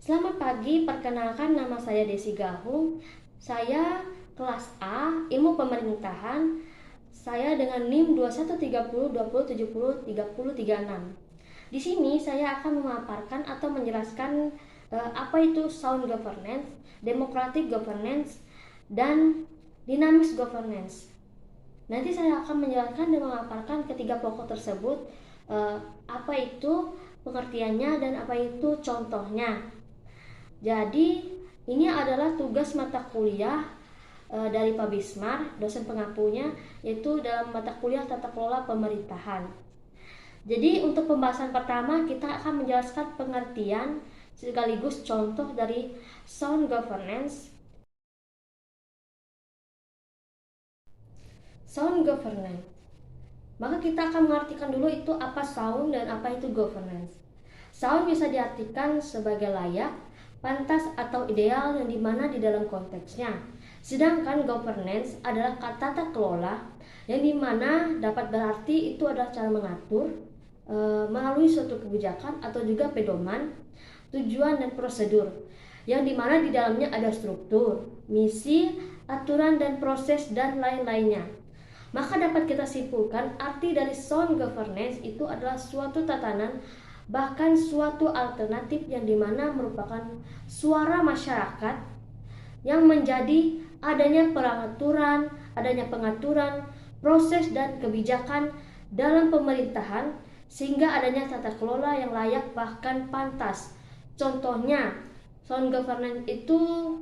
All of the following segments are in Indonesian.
Selamat pagi, perkenalkan nama saya Desi Gahung. Saya kelas A, Ilmu Pemerintahan. Saya dengan NIM 213020703036. Di sini saya akan memaparkan atau menjelaskan apa itu sound governance, democratic governance, dan dynamic governance. Nanti saya akan menjelaskan dan memaparkan ketiga pokok tersebut, apa itu pengertiannya dan apa itu contohnya. Jadi ini adalah tugas mata kuliah dari Pak Bismar, dosen pengampunya, yaitu dalam mata kuliah tata kelola pemerintahan. Jadi untuk pembahasan pertama kita akan menjelaskan pengertian sekaligus contoh dari sound governance. Sound governance. Maka kita akan mengartikan dulu itu apa sound dan apa itu governance. Sound bisa diartikan sebagai layak, pantas atau ideal yang dimana di dalam konteksnya. Sedangkan governance adalah kata tata kelola yang dimana dapat berarti itu adalah cara mengatur melalui suatu kebijakan atau juga pedoman, tujuan dan prosedur yang dimana di dalamnya ada struktur, misi, aturan dan proses dan lain-lainnya. Maka dapat kita simpulkan arti dari sound governance itu adalah suatu tatanan bahkan suatu alternatif yang dimana merupakan suara masyarakat yang menjadi adanya pengaturan, proses dan kebijakan dalam pemerintahan sehingga adanya tata kelola yang layak bahkan pantas. Contohnya, sound governance itu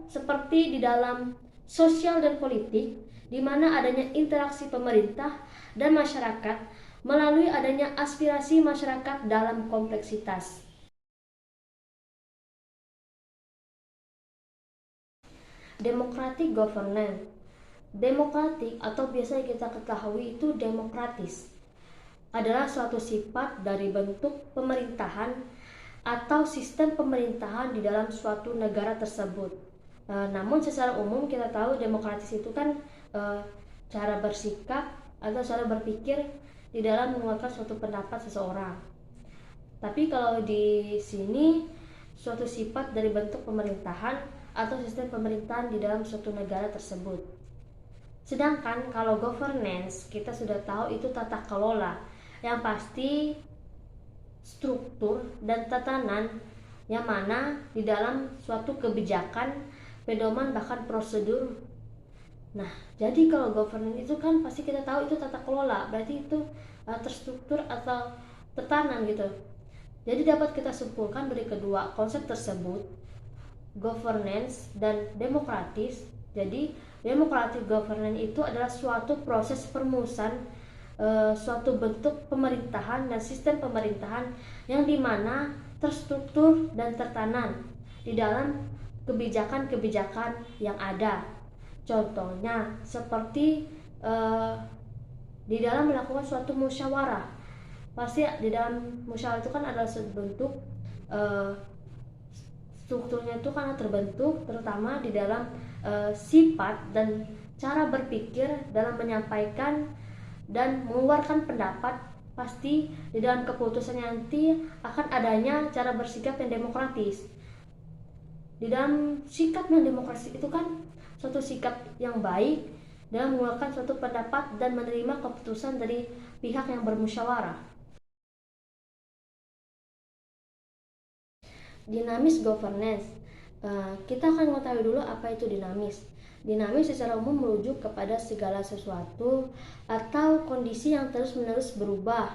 seperti di dalam sosial dan politik, di mana adanya interaksi pemerintah dan masyarakat melalui adanya aspirasi masyarakat dalam kompleksitas. Democratic governance. Demokratik atau biasa kita ketahui itu demokratis adalah suatu sifat dari bentuk pemerintahan atau sistem pemerintahan di dalam suatu negara tersebut. Namun secara umum kita tahu demokratis itu kan cara bersikap atau cara berpikir di dalam mengeluarkan suatu pendapat seseorang. Tapi kalau di sini suatu sifat dari bentuk pemerintahan atau sistem pemerintahan di dalam suatu negara tersebut. Sedangkan kalau governance kita sudah tahu itu tata kelola yang pasti struktur dan tatanan yang mana di dalam suatu kebijakan, pedoman bahkan prosedur. Nah, jadi kalau governance itu kan pasti kita tahu itu tata kelola, berarti itu terstruktur atau tatanan gitu. Jadi dapat kita simpulkan dari kedua konsep tersebut, governance dan demokratis. Jadi democratic governance itu adalah suatu proses perumusan suatu bentuk pemerintahan dan sistem pemerintahan yang dimana terstruktur dan tertanam di dalam kebijakan-kebijakan yang ada. Contohnya seperti di dalam melakukan suatu musyawarah. Pasti di dalam musyawarah itu kan ada bentuk strukturnya itu karena terbentuk terutama di dalam sifat dan cara berpikir dalam menyampaikan dan mengeluarkan pendapat. Pasti di dalam keputusannya nanti akan adanya cara bersikap yang demokratis. Di dalam sikap yang demokratis itu kan suatu sikap yang baik dalam mengeluarkan suatu pendapat dan menerima keputusan dari pihak yang bermusyawarah. Dinamis governance. Kita akan mengetahui dulu apa itu dinamis. Dinamis secara umum merujuk kepada segala sesuatu atau kondisi yang terus-menerus berubah,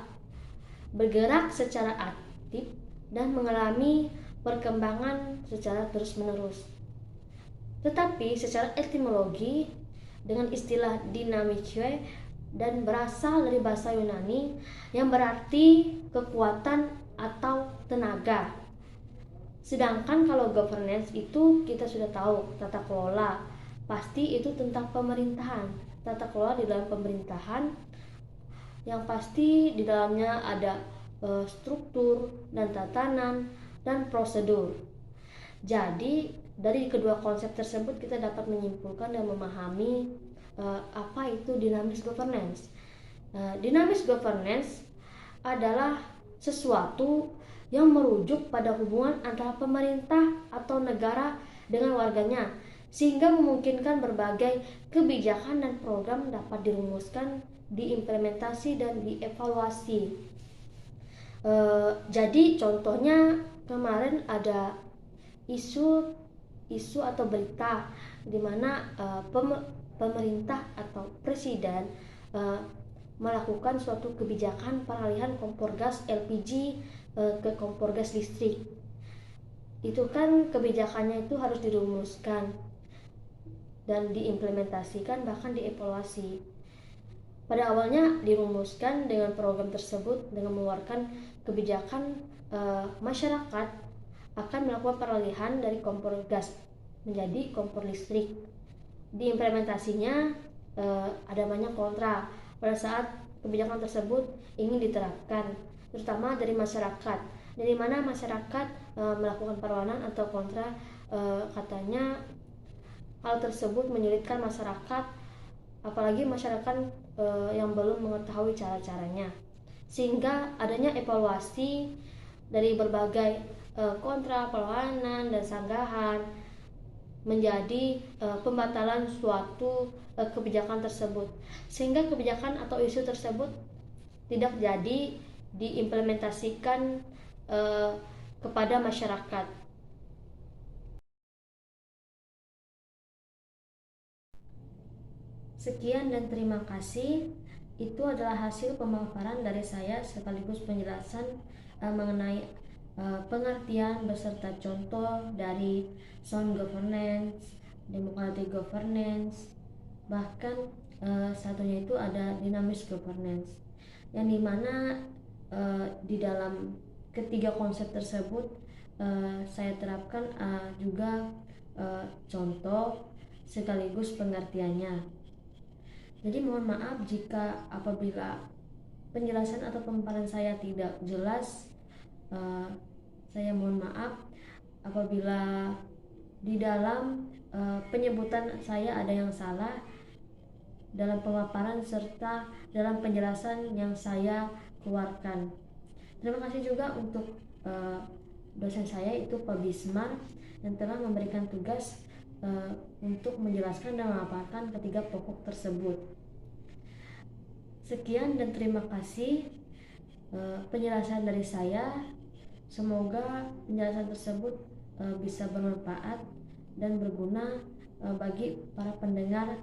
bergerak secara aktif dan mengalami perkembangan secara terus-menerus. Tetapi secara etimologi dengan istilah dynamike dan berasal dari bahasa Yunani yang berarti kekuatan atau tenaga. Sedangkan kalau governance itu kita sudah tahu tata kelola, pasti itu tentang pemerintahan. Tata kelola di dalam pemerintahan yang pasti di dalamnya ada struktur dan tatanan dan prosedur. Jadi dari kedua konsep tersebut kita dapat menyimpulkan dan memahami apa itu dynamic governance. Dynamic governance adalah sesuatu yang merujuk pada hubungan antara pemerintah atau negara dengan warganya, sehingga memungkinkan berbagai kebijakan dan program dapat dirumuskan, diimplementasi, dan dievaluasi. Jadi contohnya kemarin ada isu atau berita di mana pemerintah atau presiden melakukan suatu kebijakan peralihan kompor gas LPG ke kompor gas listrik. Itu kan kebijakannya itu harus dirumuskan dan diimplementasikan, bahkan dievaluasi. Pada awalnya dirumuskan dengan program tersebut dengan mengeluarkan kebijakan masyarakat akan melakukan peralihan dari kompor gas menjadi kompor listrik. Diimplementasinya ada banyak kontra pada saat kebijakan tersebut ingin diterapkan, terutama dari masyarakat. Dari mana masyarakat melakukan perlawanan atau kontra, katanya hal tersebut menyulitkan masyarakat, apalagi masyarakat yang belum mengetahui cara-caranya. Sehingga adanya evaluasi dari berbagai kontra, perlawanan, dan sanggahan menjadi pembatalan suatu kebijakan tersebut, sehingga kebijakan atau isu tersebut tidak jadi diimplementasikan kepada masyarakat. Sekian dan terima kasih. Itu adalah hasil pemaparan dari saya sekaligus penjelasan mengenai pengertian beserta contoh dari sound governance, democratic governance, bahkan satunya itu ada dynamic governance, yang dimana di dalam ketiga konsep tersebut saya terapkan juga contoh sekaligus pengertiannya. Jadi mohon maaf jika apabila penjelasan atau pemaparan saya tidak jelas. Saya mohon maaf apabila di dalam penyebutan saya ada yang salah dalam pemaparan serta dalam penjelasan yang saya keluarkan. Terima kasih juga untuk dosen saya itu Pak Bismar yang telah memberikan tugas untuk menjelaskan dan memaparkan ketiga pokok tersebut. Sekian dan terima kasih penjelasan dari saya. Semoga penjelasan tersebut bisa bermanfaat dan berguna bagi para pendengar